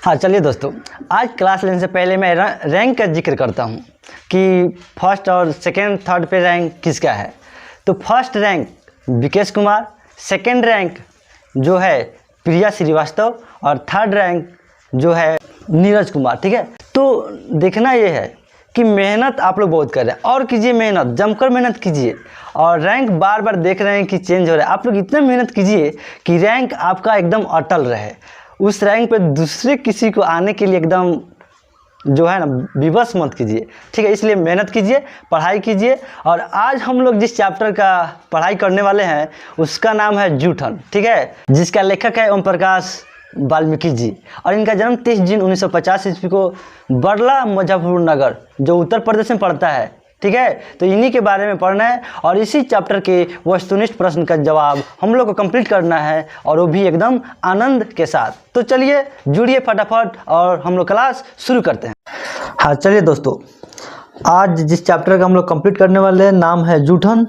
हाँ चलिए दोस्तों, आज क्लास लेने से पहले मैं रैंक का जिक्र करता हूँ कि फर्स्ट और सेकेंड थर्ड पे रैंक किसका है। तो first rank Vikesh Kumar, second rank जो है प्रिया श्रीवास्तव और थर्ड रैंक जो है नीरज कुमार। ठीक है, तो देखना ये है कि मेहनत आप लोग बहुत कर रहे हैं और कीजिए, मेहनत जमकर मेहनत कीजिए। और रैंक बार बार देख रहे हैं कि चेंज हो रहा है, आप लोग इतना मेहनत कीजिए कि रैंक आपका एकदम अटल रहे। उस रैंक पे दूसरे किसी को आने के लिए एकदम जो है ना विवश मत कीजिए। ठीक है, इसलिए मेहनत कीजिए, पढ़ाई कीजिए। और आज हम लोग जिस चैप्टर का पढ़ाई करने वाले हैं उसका नाम है जूठन। ठीक है, जिसका लेखक है ओम प्रकाश वाल्मीकि जी और इनका जन्म 23 जून 1950 ईस्वी को बरला मुजफ्फरनगर जो उत्तर प्रदेश में पड़ता है। ठीक है, तो इन्हीं के बारे में पढ़ना है और इसी चैप्टर के वस्तुनिष्ठ प्रश्न का जवाब हम लोग को कंप्लीट करना है और वो भी एकदम आनंद के साथ। तो चलिए जुड़िए फटाफट और हम लोग क्लास शुरू करते हैं। हाँ चलिए दोस्तों, आज जिस चैप्टर का हम लोग कंप्लीट करने वाले हैं नाम है जूठन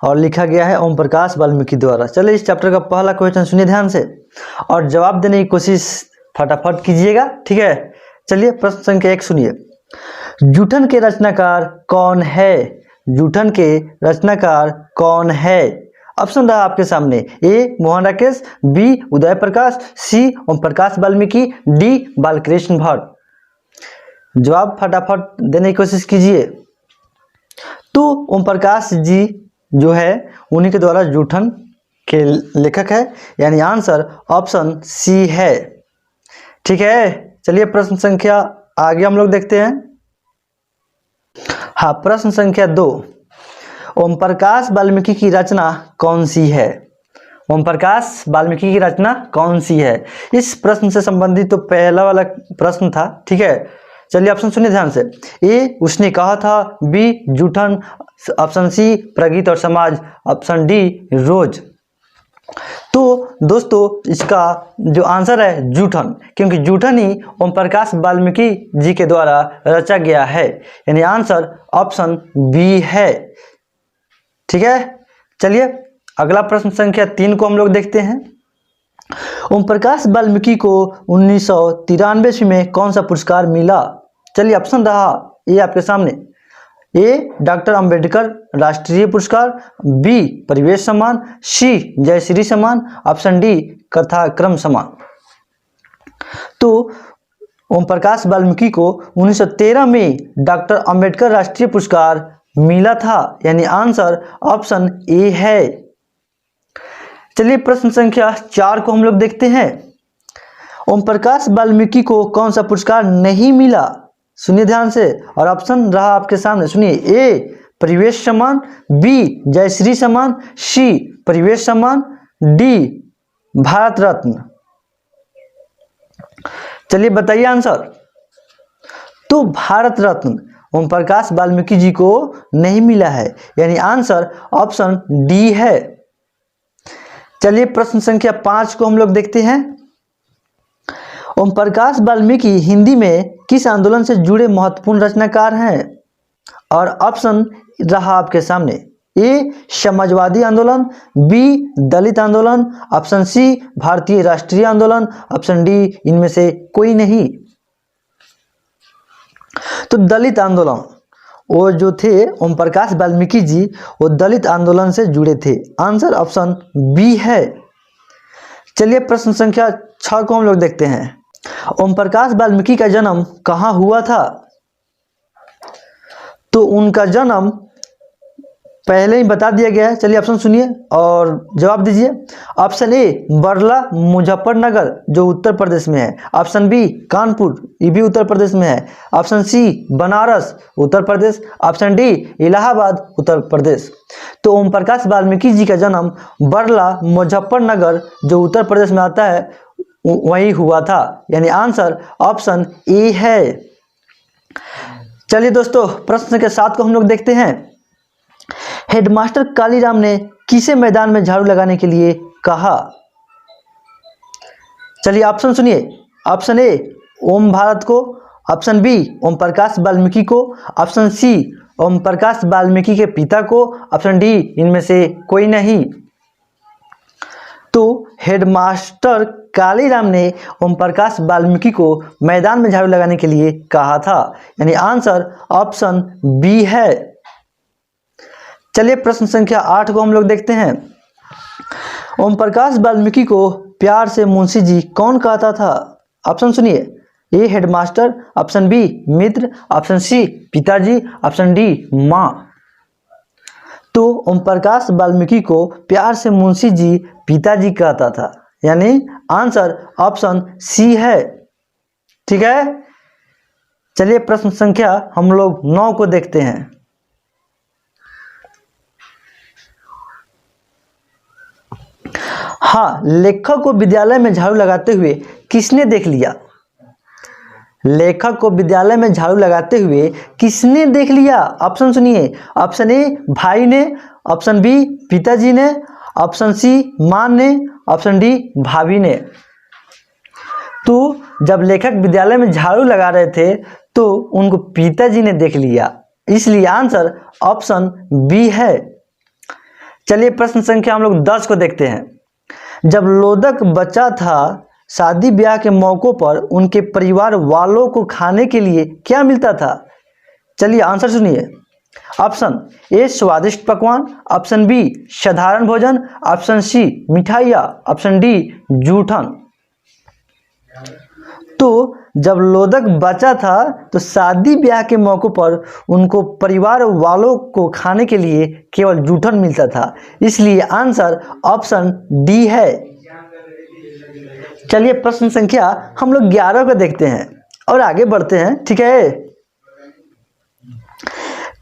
और लिखा गया है ओम प्रकाश वाल्मीकि द्वारा। चलिए इस चैप्टर का पहला क्वेश्चन सुनिए ध्यान से और जवाब देने की कोशिश फटाफट कीजिएगा। ठीक है, चलिए प्रश्न संख्या 1 सुनिए। जूठन के रचनाकार कौन है? जूठन के रचनाकार कौन है? ऑप्शन रहा आपके सामने, ए मोहन राकेश, बी उदय प्रकाश, सी ओम प्रकाश वाल्मीकि, डी बालकृष्ण भट्ट। जवाब फटाफट देने की कोशिश कीजिए। तो ओम प्रकाश जी जो है उन्हीं के द्वारा जूठन के लेखक है, यानी आंसर ऑप्शन सी है। ठीक है, चलिए प्रश्न संख्या आगे हम लोग देखते हैं। हाँ, प्रश्न संख्या 2, ओम प्रकाश वाल्मीकि की रचना कौन सी है? ओम प्रकाश वाल्मीकि की रचना कौन सी है? इस प्रश्न से संबंधित तो पहला वाला प्रश्न था। ठीक है, चलिए ऑप्शन सुनिए ध्यान से। ए उसने कहा था, बी जूठन, ऑप्शन सी प्रगीत और समाज, ऑप्शन डी रोज। तो दोस्तों इसका जो आंसर है जूठन, क्योंकि जूठन ही ओम प्रकाश वाल्मीकि जी के द्वारा रचा गया है, यानी आंसर ऑप्शन बी है। ठीक है, चलिए अगला प्रश्न संख्या 3 को हम लोग देखते हैं। ओम प्रकाश वाल्मीकि को 1993 में कौन सा पुरस्कार मिला? चलिए ऑप्शन रहा ये आपके सामने, ए डॉक्टर अंबेडकर राष्ट्रीय पुरस्कार, बी परिवेश सम्मान, सी जयश्री सम्मान, ऑप्शन डी कथाक्रम सम्मान। तो ओम प्रकाश वाल्मीकि को 1913 में डॉक्टर अंबेडकर राष्ट्रीय पुरस्कार मिला था, यानी आंसर ऑप्शन ए है। चलिए प्रश्न संख्या 4 को हम लोग देखते हैं। ओम प्रकाश वाल्मीकि को कौन सा पुरस्कार नहीं मिला? सुनिए ध्यान से और ऑप्शन रहा आपके सामने, सुनिए। ए परिवेश सम्मान, बी जयश्री सम्मान, सी परिवेश सम्मान, डी भारत रत्न। चलिए बताइए आंसर। तो भारत रत्न ओम प्रकाश वाल्मीकि जी को नहीं मिला है, यानी आंसर ऑप्शन डी है। चलिए प्रश्न संख्या 5 को हम लोग देखते हैं। ओम प्रकाश वाल्मीकि हिंदी में किस आंदोलन से जुड़े महत्वपूर्ण रचनाकार हैं? और ऑप्शन रहा आपके सामने, ए समाजवादी आंदोलन, बी दलित आंदोलन, ऑप्शन सी भारतीय राष्ट्रीय आंदोलन, ऑप्शन डी इनमें से कोई नहीं। तो दलित आंदोलन, वो जो थे ओम प्रकाश वाल्मीकि जी वो दलित आंदोलन से जुड़े थे, आंसर ऑप्शन बी है। चलिए प्रश्न संख्या 6 को हम लोग देखते हैं। ओम प्रकाश वाल्मीकि का जन्म कहाँ हुआ था? तो उनका जन्म पहले ही बता दिया गया है। चलिए ऑप्शन सुनिए और जवाब दीजिए। ऑप्शन ए बरला मुजफ्फरनगर जो उत्तर प्रदेश में है, ऑप्शन बी कानपुर ये भी उत्तर प्रदेश में है, option C Banaras Uttar Pradesh, option D Allahabad Uttar Pradesh. तो ओम प्रकाश वाल्मीकि जी का जन्म बरला मुजफ्फरनगर जो उत्तर प्रदेश में आता है वही हुआ था, यानी आंसर ऑप्शन ए है। चलिए दोस्तों प्रश्न के 7 को हम लोग देखते हैं। हेडमास्टर कालीराम ने किसे मैदान में झाड़ू लगाने के लिए कहा? चलिए ऑप्शन सुनिए। ऑप्शन ए ओम भारत को, ऑप्शन बी ओम प्रकाश वाल्मीकि को, ऑप्शन सी ओम प्रकाश वाल्मीकि के पिता को, ऑप्शन डी इनमें से कोई नहीं। तो हेडमास्टर कालीराम ने ओम प्रकाश वाल्मीकि को मैदान में झाड़ू लगाने के लिए कहा था? यानी आंसर ऑप्शन बी है। चलिए प्रश्न संख्या 8 को हम लोग देखते हैं। ओम प्रकाश वाल्मीकि को प्यार से मुंशी जी कौन कहता था? ऑप्शन सुनिए, ए हेडमास्टर, ऑप्शन बी मित्र, ऑप्शन सी पिताजी, ऑप्शन डी माँ। तो ओम प्रकाश वाल्मीकि को प्यार से मुंशी जी पिताजी कहता था, यानी आंसर ऑप्शन सी है। ठीक है, चलिए प्रश्न संख्या हम लोग 9 को देखते हैं। हाँ, लेखक को विद्यालय में झाड़ू लगाते हुए किसने देख लिया? लेखक को विद्यालय में झाड़ू लगाते हुए किसने देख लिया? ऑप्शन सुनिए, ऑप्शन ए भाई ने, ऑप्शन बी पिताजी ने, ऑप्शन सी मां ने, ऑप्शन डी भाभी ने। तो जब लेखक विद्यालय में झाड़ू लगा रहे थे तो उनको पिताजी ने देख लिया, इसलिए आंसर ऑप्शन बी है। चलिए प्रश्न संख्या हम लोग 10 को देखते हैं। जब लोदक बच्चा था, शादी ब्याह के मौकों पर उनके परिवार वालों को खाने के लिए क्या मिलता था? चलिए आंसर सुनिए, ऑप्शन ए स्वादिष्ट पकवान, ऑप्शन बी साधारण भोजन, ऑप्शन सी मिठाइयाँ, ऑप्शन डी जूठन। तो जब लोदक बचा था तो शादी ब्याह के मौकों पर उनको परिवार वालों को खाने के लिए केवल जूठन मिलता था, इसलिए आंसर ऑप्शन डी है। चलिए प्रश्न संख्या हम लोग 11 को देखते हैं और आगे बढ़ते हैं। ठीक है,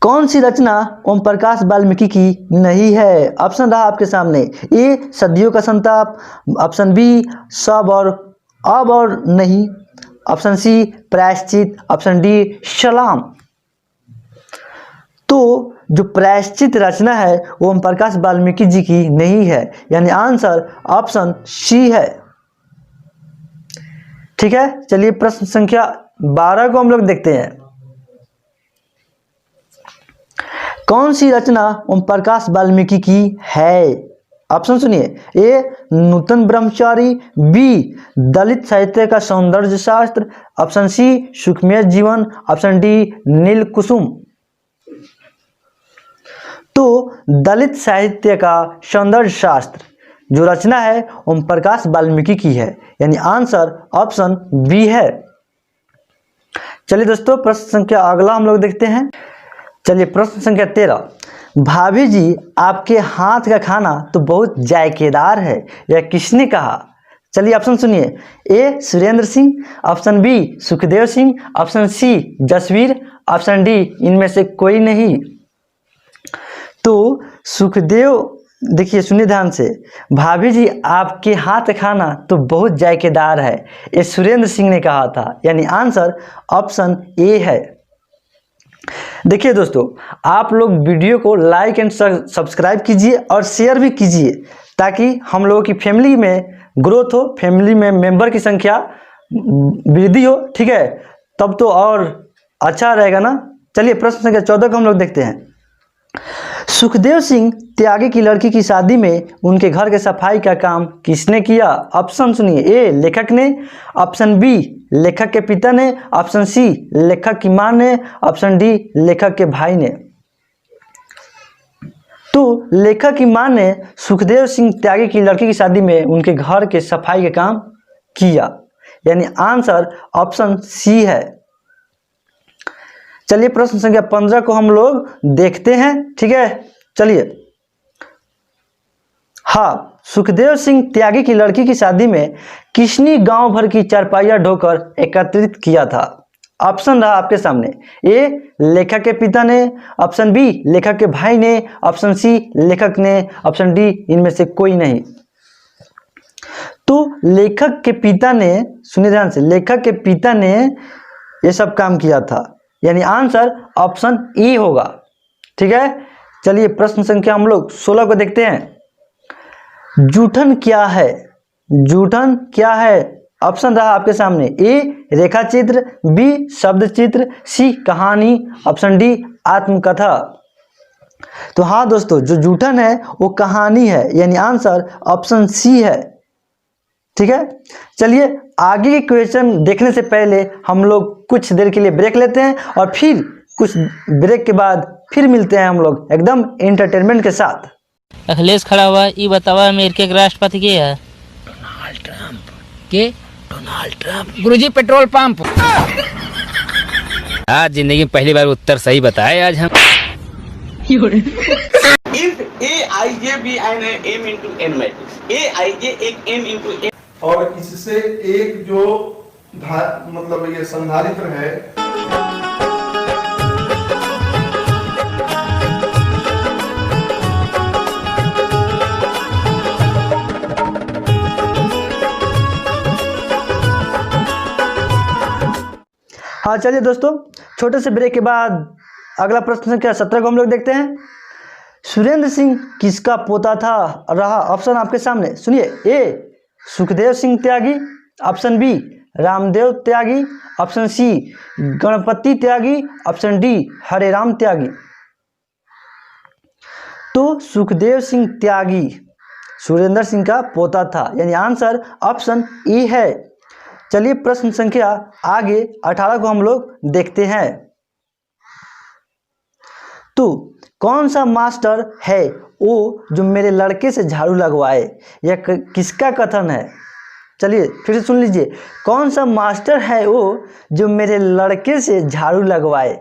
कौन सी रचना ओम प्रकाश वाल्मीकि की नहीं है? ऑप्शन रहा आपके सामने, ए सदियों का संताप, ऑप्शन बी सब और अब और नहीं, ऑप्शन सी प्रायश्चित, ऑप्शन डी सलाम। तो जो प्रायश्चित रचना है वो ओम प्रकाश वाल्मीकि जी की नहीं है, यानी आंसर ऑप्शन सी है। ठीक है, चलिए प्रश्न संख्या 12 को हम लोग देखते हैं। कौन सी रचना ओम प्रकाश वाल्मीकि की है? ऑप्शन सुनिए, ए नूतन ब्रह्मचारी, बी दलित साहित्य का सौंदर्य शास्त्र, ऑप्शन सी सुखमय जीवन, ऑप्शन डी नील कुसुम। तो दलित साहित्य का सौंदर्य शास्त्र जो रचना है ओम प्रकाश वाल्मीकि की है, यानी आंसर ऑप्शन बी है। चलिए दोस्तों प्रश्न संख्या अगला हम लोग देखते हैं। चलिए प्रश्न संख्या 13, भाभी जी आपके हाथ का खाना तो बहुत जायकेदार है, यह किसने कहा? चलिए ऑप्शन सुनिए, A Surendra Singh, option B Sukhdev Singh, option C Jasveer, option D इनमें से कोई नहीं। तो सुखदेव, देखिए सुनिए ध्यान से, भाभी जी आपके हाथ खाना तो बहुत जायकेदार है, ये सुरेंद्र सिंह ने कहा था, यानी आंसर ऑप्शन ए है। देखिए दोस्तों, आप लोग वीडियो को लाइक एंड सब्सक्राइब कीजिए और शेयर भी कीजिए ताकि हम लोगों की फैमिली में ग्रोथ हो, फैमिली में मेंबर की संख्या वृद्धि हो। ठीक है, तब तो और अच्छा रहेगा ना। चलिए प्रश्न संख्या 14 को हम लोग देखते हैं। सुखदेव सिंह त्यागी की लड़की की शादी में उनके घर के सफाई का काम किसने किया? ऑप्शन सुनिए, ए लेखक ने, ऑप्शन बी लेखक के पिता ने, ऑप्शन सी लेखक की मां ने, ऑप्शन डी लेखक के भाई ने। तो लेखक की मां ने सुखदेव सिंह त्यागी की लड़की की शादी में उनके घर के सफाई का काम किया, यानी आंसर ऑप्शन सी है। चलिए प्रश्न संख्या 15 को हम लोग देखते हैं। ठीक है, चलिए। हाँ, सुखदेव सिंह त्यागी की लड़की की शादी में किसने गांव भर की चारपाइयां ढोकर एकत्रित किया था? ऑप्शन रहा आपके सामने, ए लेखक के पिता ने, ऑप्शन बी लेखक के भाई ने, ऑप्शन सी लेखक ने, ऑप्शन डी इनमें से कोई नहीं। तो लेखक के पिता ने, सुनिए ध्यान से, लेखक के पिता ने ये सब काम किया था, यानी आंसर ऑप्शन ई होगा। ठीक है, चलिए प्रश्न संख्या हम लोग 16 को देखते हैं। जूठन क्या है? जूठन क्या है? ऑप्शन रहा आपके सामने, ए रेखा चित्र, बी शब्द चित्र, सी कहानी, ऑप्शन डी आत्मकथा। तो हाँ दोस्तों, जो जूठन है वो कहानी है, यानी आंसर ऑप्शन सी है। ठीक है, चलिए आगे के क्वेश्चन देखने से पहले हम लोग कुछ देर के लिए ब्रेक लेते हैं और फिर कुछ ब्रेक के बाद फिर मिलते हैं हम लोग एकदम एंटरटेनमेंट के साथ। अखिलेश खड़ा हुआ, ये बतावा अमेरिका के राष्ट्रपति के है? डोनाल्ड ट्रंप के? डोनाल्ड ट्रंप गुरुजी पेट्रोल पंप। आज जिंदगी में पहली बार उत्तर सही बताए आज हम। If Aij be an m into n matrix, Aij एक m into n, और इससे एक जो मतलब ये संधारित्र है, हाँ चलिए दोस्तों, छोटे से ब्रेक के बाद अगला प्रश्न संख्या 17 को हम लोग देखते हैं। सुरेंद्र सिंह किसका पोता था रहा? ऑप्शन आपके सामने सुनिए। ए सुखदेव सिंह त्यागी, ऑप्शन बी रामदेव त्यागी, ऑप्शन सी गणपति त्यागी, ऑप्शन डी हरेराम त्यागी। तो सुखदेव सिंह त्यागी सुरेंद्र सिंह का पोता था, यानी आंसर ऑप्शन ए है। चलिए प्रश्न संख्या आगे 18 को हम लोग देखते हैं। तो कौन सा मास्टर है वो जो मेरे लड़के से झाड़ू लगवाए? यह किसका कथन है? चलिए फिर से सुन लीजिए। कौन सा मास्टर है वो जो मेरे लड़के से झाड़ू लगवाए?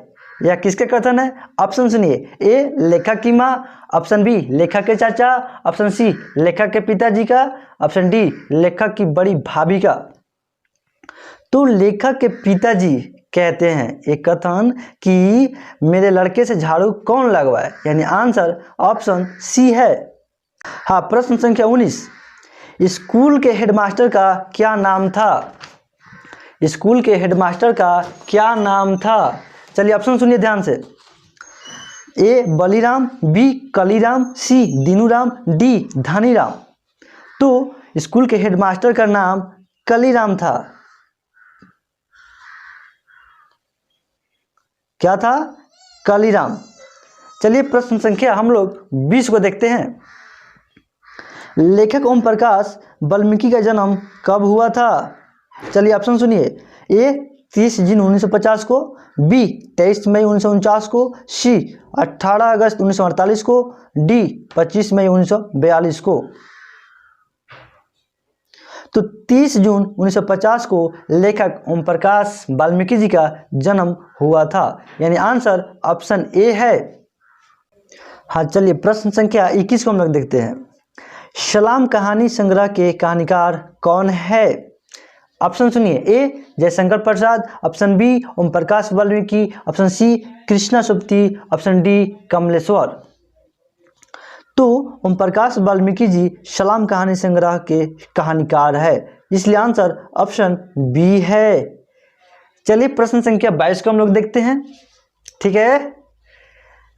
यह किसका कथन है? ऑप्शन सुनिए। ए लेखक की माँ, ऑप्शन बी लेखक के चाचा, ऑप्शन सी लेखक के पिताजी का, ऑप्शन डी लेखक की बड़ी भाभी का। तो लेखक के पिताजी कहते हैं एक कथन कि मेरे लड़के से झाड़ू कौन लगवाए, यानी आंसर ऑप्शन सी है। हाँ, प्रश्न संख्या 19। स्कूल के हेडमास्टर का क्या नाम था? स्कूल के हेडमास्टर का क्या नाम था? चलिए ऑप्शन सुनिए ध्यान से। ए बलीराम, बी कलीराम, सी दीनूराम, डी धनीराम। तो स्कूल के हेडमास्टर का नाम कलीराम था। क्या था? कलीराम। चलिए प्रश्न संख्या हम लोग 20 को देखते हैं। लेखक ओम प्रकाश वाल्मीकि का जन्म कब हुआ था? चलिए ऑप्शन सुनिए। ए 30 जून 1950 को, बी 23 मई 1949 को, सी 18 अगस्त 1948 को, डी 25 मई 1942 को। तो 30 जून 1950 को लेखक ओम प्रकाश वाल्मीकि जी का जन्म हुआ था, यानी आंसर ऑप्शन ए है। हाँ चलिए प्रश्न संख्या 21 को हम लोग देखते हैं। सलाम कहानी संग्रह के कहानीकार कौन है? ऑप्शन सुनिए। A Jaishankar Prasad, option B Om Prakash Valmiki, option C Krishna Sobti, option D Kamleshwar. तो ओम प्रकाश वाल्मीकि जी सलाम कहानी संग्रह के कहानीकार है, इसलिए आंसर ऑप्शन बी है। चलिए प्रश्न संख्या 22 को हम लोग देखते हैं। ठीक है,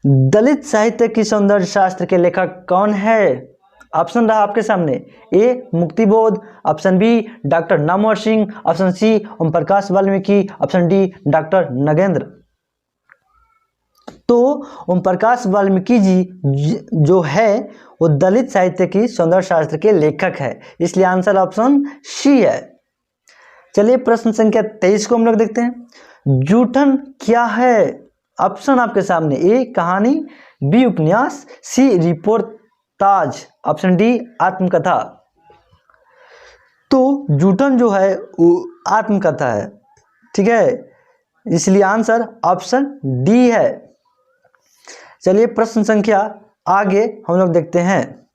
दलित साहित्य की सौंदर्य शास्त्र के लेखक कौन है? ऑप्शन रहा आपके सामने। A Muktibodh, option B doctor Namvar Singh, option C Om Prakash Valmiki, option D doctor Nagendra. तो ओम प्रकाश वाल्मीकि जी जो है वो दलित साहित्य की सौंदर्य शास्त्र के लेखक है, इसलिए आंसर ऑप्शन सी है। चलिए प्रश्न संख्या 23 को हम लोग देखते हैं। जूठन क्या है? ऑप्शन आपके सामने। ए कहानी, बी उपन्यास, सी रिपोर्टाज, ऑप्शन डी आत्मकथा। तो जूठन जो है वो आत्मकथा है, ठीक है, इसलिए आंसर ऑप्शन डी है। चलिए प्रश्न संख्या आगे हम लोग देखते हैं।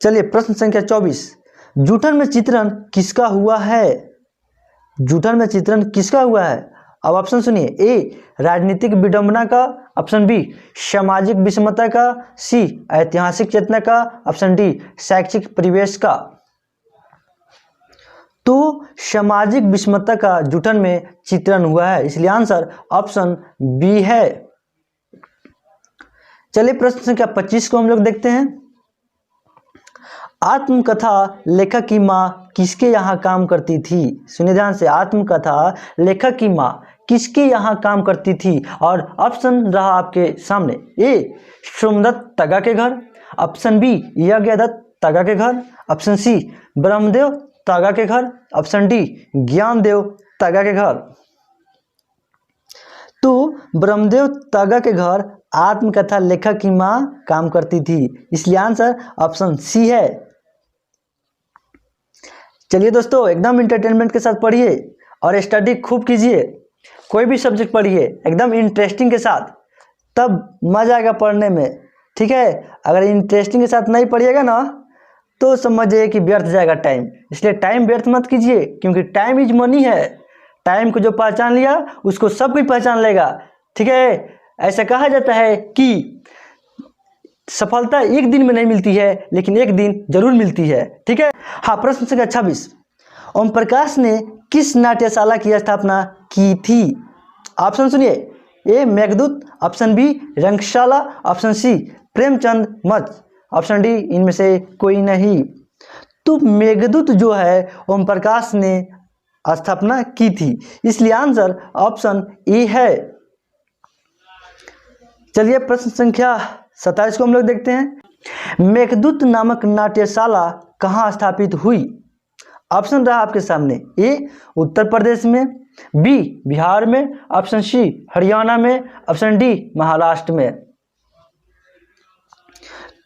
चलिए प्रश्न संख्या 24। जूठन में चित्रण किसका हुआ है? जूठन में चित्रण किसका हुआ है? अब ऑप्शन सुनिए। ए राजनीतिक विडंबना का, ऑप्शन बी सामाजिक विषमता का, सी ऐतिहासिक चेतना का, ऑप्शन डी शैक्षिक परिवेश का। तो सामाजिक विषमता का जूठन में चित्रण हुआ है, इसलिए आंसर ऑप्शन बी है। चलिए प्रश्न संख्या 25 को हम लोग देखते हैं। आत्मकथा लेखक की माँ किसके यहाँ काम करती थी? सुनिए ध्यान से। आत्मकथा लेखक की माँ किसके यहाँ काम करती थी? और ऑप्शन रहा आपके सामने। ए सोमदत्त तगा के घर, ऑप्शन बी यज्ञदत्त तागा के घर, ऑप्शन सी ब्रह्मदेव तागा के घर, ऑप्शन डी ज्ञानदेव तागा के घर। तो ब्रह्मदेव तागा के घर आत्मकथा लेखक की मां काम करती थी, इसलिए आंसर ऑप्शन सी है। चलिए दोस्तों, एकदम इंटरटेनमेंट के साथ पढ़िए और स्टडी खूब कीजिए। कोई भी सब्जेक्ट पढ़िए एकदम इंटरेस्टिंग के साथ, तब मजा आएगा पढ़ने में, ठीक है। अगर इंटरेस्टिंग के साथ नहीं पढ़िएगा ना तो समझिए कि व्यर्थ जाएगा टाइम। इसलिए टाइम व्यर्थ मत कीजिए, क्योंकि टाइम इज मनी है। टाइम को जो पहचान लिया उसको सब कोई पहचान लेगा, ठीक है। ऐसा कहा जाता है कि सफलता एक दिन में नहीं मिलती है, लेकिन एक दिन जरूर मिलती है, ठीक है। हाँ, प्रश्न संख्या 26, ओम प्रकाश ने किस नाट्यशाला की स्थापना की थी? ऑप्शन सुनिए, ए मेघदूत, ऑप्शन बी रंगशाला, ऑप्शन सी प्रेमचंद मंच, ऑप्शन डी इनमें से कोई नहीं। तो मेघदूत जो है ओम प्रकाश ने स्थापना की थी, इसलिए आंसर ऑप्शन ए है। चलिए प्रश्न संख्या 27 को हम लोग देखते हैं। मेघदूत नामक नाट्यशाला कहाँ स्थापित हुई? ऑप्शन रहा आपके सामने, ए उत्तर प्रदेश में, बी बिहार में, ऑप्शन सी हरियाणा में, ऑप्शन डी महाराष्ट्र में।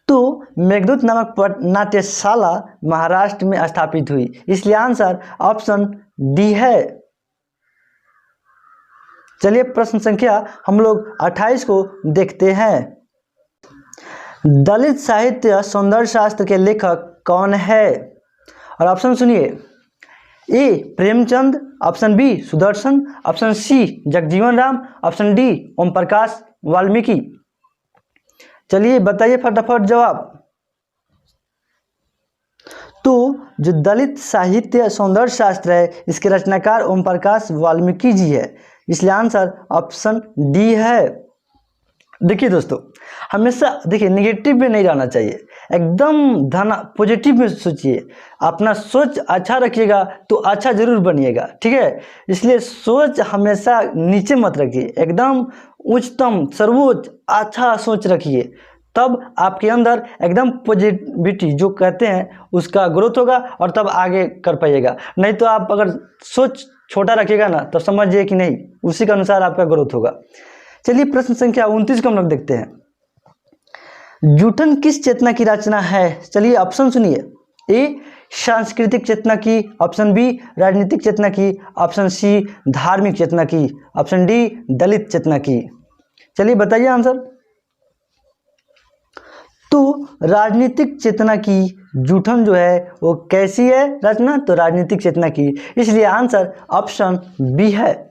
तो मेघदूत नामक नाट्यशाला महाराष्ट्र में स्थापित हुई, इसलिए आंसर ऑप्शन डी है। चलिए प्रश्न संख्या हम लोग 28 को देखते हैं। दलित साहित्य सौंदर्य शास्त्र के लेखक कौन है? और ऑप्शन सुनिए, A Premchand, option B Sudarshan, option C Jagjivan Ram, option D Om Prakash Valmiki. चलिए बताइए फटाफट जवाब। तो जो दलित साहित्य सौंदर्य शास्त्र है, इसके रचनाकार ओम प्रकाश वाल्मीकि जी है, इसलिए आंसर ऑप्शन डी है। देखिए दोस्तों, हमेशा देखिए नेगेटिव में नहीं रहना चाहिए, एकदम पॉजिटिव में सोचिए। अपना सोच अच्छा रखिएगा तो अच्छा जरूर बनिएगा, ठीक है। इसलिए सोच हमेशा नीचे मत रखिए, एकदम उच्चतम सर्वोच्च अच्छा सोच रखिए, तब आपके अंदर एकदम पॉजिटिविटी जो कहते हैं उसका ग्रोथ होगा और तब आगे कर पाइएगा। नहीं तो आप अगर सोच छोटा रखिएगा ना तो समझिए कि नहीं, उसी के अनुसार आपका ग्रोथ होगा। चलिए प्रश्न संख्या 29 को हम लोग देखते हैं। जूठन किस चेतना की रचना है? चलिए ऑप्शन सुनिए, ए सांस्कृतिक चेतना की, ऑप्शन बी राजनीतिक चेतना की, ऑप्शन सी धार्मिक चेतना की, ऑप्शन डी दलित चेतना की। चलिए बताइए आंसर। तो राजनीतिक चेतना की जूठन जो है वो कैसी है रचना? तो राजनीतिक चेतना की, इसलिए आंसर ऑप्शन बी है।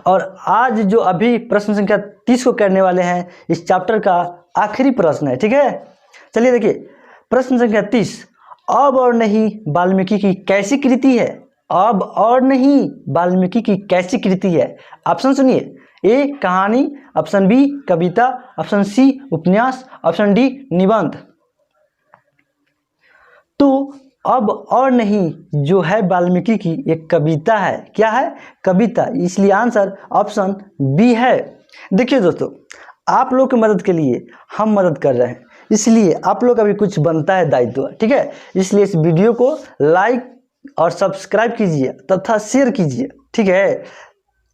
और आज जो अभी प्रश्न संख्या 30 को करने वाले हैं, इस चैप्टर का आखिरी प्रश्न है, ठीक है। चलिए देखिए प्रश्न संख्या 30, अब और नहीं वाल्मीकि की कैसी कृति है? अब और नहीं वाल्मीकि की कैसी कृति है? ऑप्शन सुनिए, ए कहानी, ऑप्शन बी कविता, ऑप्शन सी उपन्यास, ऑप्शन डी निबंध। तो अब और नहीं जो है वाल्मीकि की एक कविता है। क्या है? कविता, इसलिए आंसर ऑप्शन बी है। देखिए दोस्तों, आप लोग की मदद के लिए हम मदद कर रहे हैं, इसलिए आप लोग का भी कुछ बनता है दायित्व, ठीक है। इसलिए इस वीडियो को लाइक और सब्सक्राइब कीजिए तथा शेयर कीजिए, ठीक है,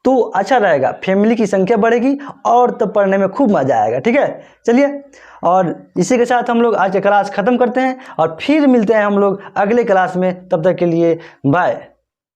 तो अच्छा रहेगा, फैमिली की संख्या बढ़ेगी और तब पढ़ने में खूब मजा आएगा, ठीक है। चलिए, और इसी के साथ हम लोग आज की क्लास खत्म करते हैं और फिर मिलते हैं हम लोग अगले क्लास में। तब तक के लिए बाय।